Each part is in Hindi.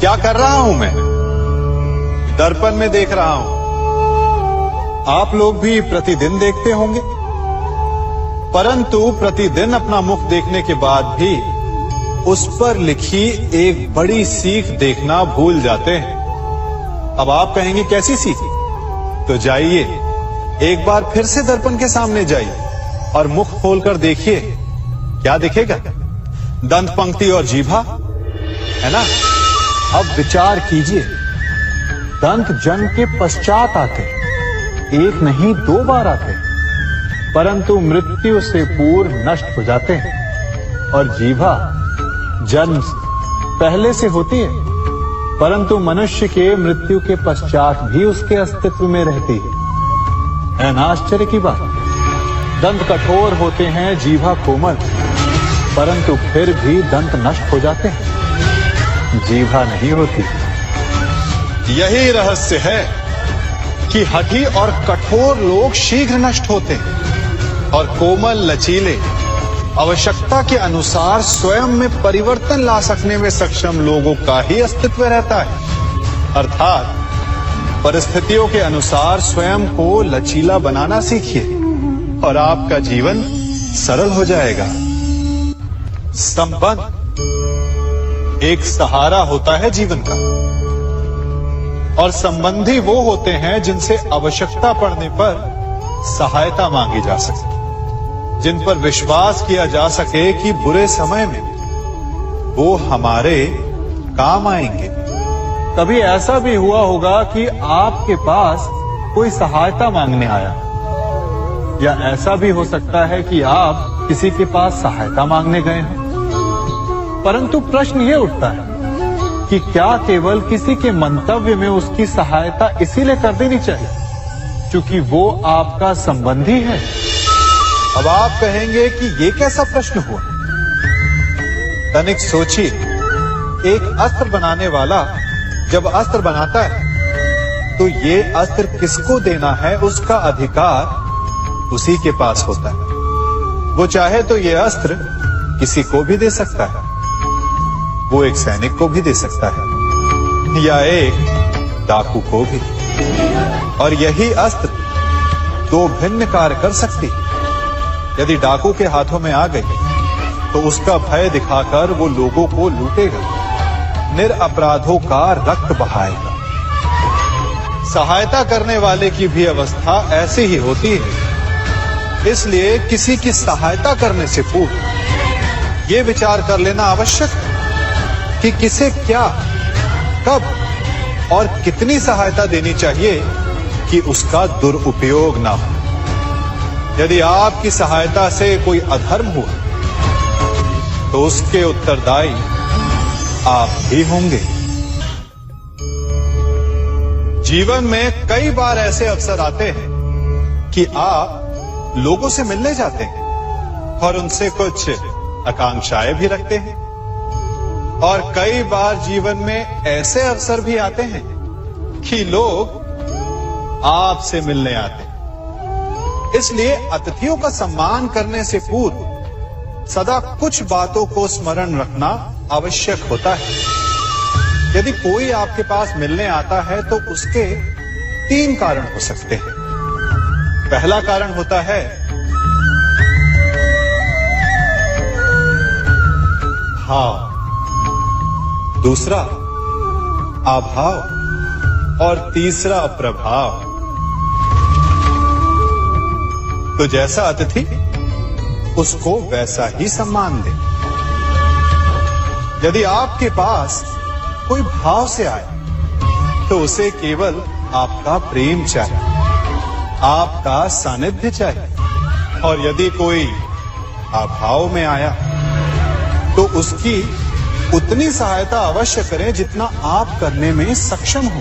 क्या कर रहा हूं मैं? दर्पण में देख रहा हूं। आप लोग भी प्रतिदिन देखते होंगे, परंतु प्रतिदिन अपना मुख देखने के बाद भी उस पर लिखी एक बड़ी सीख देखना भूल जाते हैं। अब आप कहेंगे कैसी सीख? तो जाइए एक बार फिर से दर्पण के सामने जाइए और मुख खोलकर देखिए, क्या दिखेगा? दंत पंक्ति और जीभा, है ना? अब विचार कीजिए, दंत जन्म के पश्चात आते, एक नहीं 2 बार आते, परंतु मृत्यु से पूर्व नष्ट हो जाते हैं। और जीभा जन्म पहले से होती है, परंतु मनुष्य के मृत्यु के पश्चात भी उसके अस्तित्व में रहती है ना? आश्चर्य की बात। दंत कठोर होते हैं, जीभा कोमल, परंतु फिर भी दंत नष्ट हो जाते हैं, जीभा नहीं होती। यही रहस्य है कि हठी और कठोर लोग शीघ्र नष्ट होते हैं और कोमल लचीले आवश्यकता के अनुसार स्वयं में परिवर्तन ला सकने में सक्षम लोगों का ही अस्तित्व रहता है। अर्थात परिस्थितियों के अनुसार स्वयं को लचीला बनाना सीखिए और आपका जीवन सरल हो जाएगा। संबंध एक सहारा होता है जीवन का, और संबंधी वो होते हैं जिनसे आवश्यकता पड़ने पर सहायता मांगी जा सके, जिन पर विश्वास किया जा सके कि बुरे समय में वो हमारे काम आएंगे। कभी ऐसा भी हुआ होगा कि आपके पास कोई सहायता मांगने आया, या ऐसा भी हो सकता है कि आप किसी के पास सहायता मांगने गए हो, परंतु प्रश्न ये उठता है कि क्या केवल किसी के मंतव्य में उसकी सहायता इसीलिए कर देनी चाहिए क्योंकि वो आपका संबंधी है? अब आप कहेंगे कि ये कैसा प्रश्न हुआ? तनिक सोचिए, एक अस्त्र बनाने वाला जब अस्त्र बनाता है तो ये अस्त्र किसको देना है उसका अधिकार उसी के पास होता है। वो चाहे तो ये अस्त्र किसी को भी दे सकता है, वो एक सैनिक को भी दे सकता है या एक डाकू को भी, और यही अस्त्र 2 भिन्न कार्य कर सकती है। यदि डाकू के हाथों में आ गई तो उसका भय दिखाकर वो लोगों को लूटेगा, निरअपराधों का रक्त बहाएगा। सहायता करने वाले की भी अवस्था ऐसी ही होती है। इसलिए किसी की सहायता करने से पूर्व ये विचार कर लेना आवश्यक है कि किसे क्या, कब और कितनी सहायता देनी चाहिए कि उसका दुरुपयोग ना हो। यदि आपकी सहायता से कोई अधर्म हुआ तो उसके उत्तरदायी आप ही होंगे। जीवन में कई बार ऐसे अवसर आते हैं कि आप लोगों से मिलने जाते हैं और उनसे कुछ आकांक्षाएं भी रखते हैं, और कई बार जीवन में ऐसे अवसर भी आते हैं कि लोग आपसे मिलने आते हैं। इसलिए अतिथियों का सम्मान करने से पूर्व सदा कुछ बातों को स्मरण रखना आवश्यक होता है। यदि कोई आपके पास मिलने आता है तो उसके 3 कारण हो सकते हैं। पहला कारण होता है भाव, दूसरा अभाव और तीसरा प्रभाव। तो जैसा अतिथि उसको वैसा ही सम्मान दे। यदि आपके पास कोई भाव से आए तो उसे केवल आपका प्रेम चाहिए, आपका सानिध्य चाहिए, और यदि कोई अभाव में आया तो उसकी उतनी सहायता अवश्य करें जितना आप करने में सक्षम हो,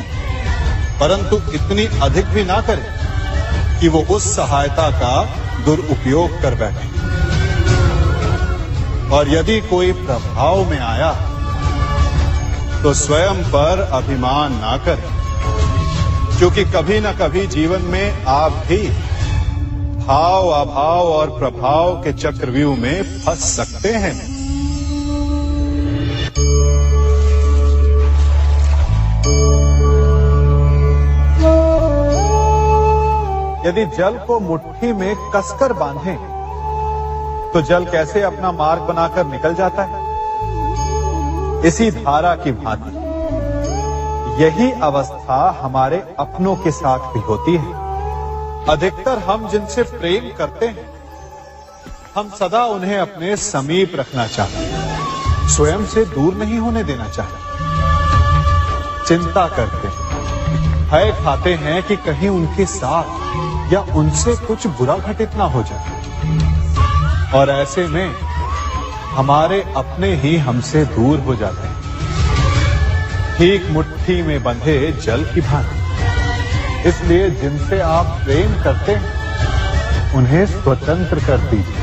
परंतु इतनी अधिक भी ना करें कि वो उस सहायता का दुरुपयोग कर बैठे। और यदि कोई प्रभाव में आया तो स्वयं पर अभिमान ना करें, क्योंकि कभी ना कभी जीवन में आप भी भाव, अभाव और प्रभाव के चक्रव्यूह में फंस सकते हैं। यदि जल को मुट्ठी में कसकर बांधें, तो जल कैसे अपना मार्ग बनाकर निकल जाता है? इसी धारा की भांति यही अवस्था हमारे अपनों के साथ भी होती है। अधिकतर हम जिनसे प्रेम करते हैं, हम सदा उन्हें अपने समीप रखना चाहते हैं, स्वयं से दूर नहीं होने देना चाहते। चिंता करते हैं, भय खाते हैं कि कहीं उनके साथ या उनसे कुछ बुरा घटित ना हो जाए, और ऐसे में हमारे अपने ही हमसे दूर हो जाते हैं, ठीक मुट्ठी में बंधे जल की भांति। इसलिए जिनसे आप प्रेम करते हैं, उन्हें स्वतंत्र कर दीजिए,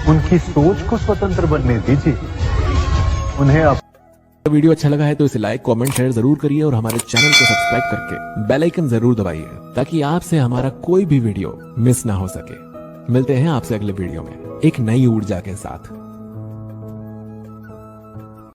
उनकी सोच को स्वतंत्र बनने दीजिए, उन्हें वीडियो अच्छा लगा है तो इसे लाइक, कमेंट, शेयर जरूर करिए और हमारे चैनल को सब्सक्राइब करके बेल आइकन जरूर दबाइए ताकि आपसे हमारा कोई भी वीडियो मिस ना हो सके। मिलते हैं आपसे अगले वीडियो में एक नई ऊर्जा के साथ।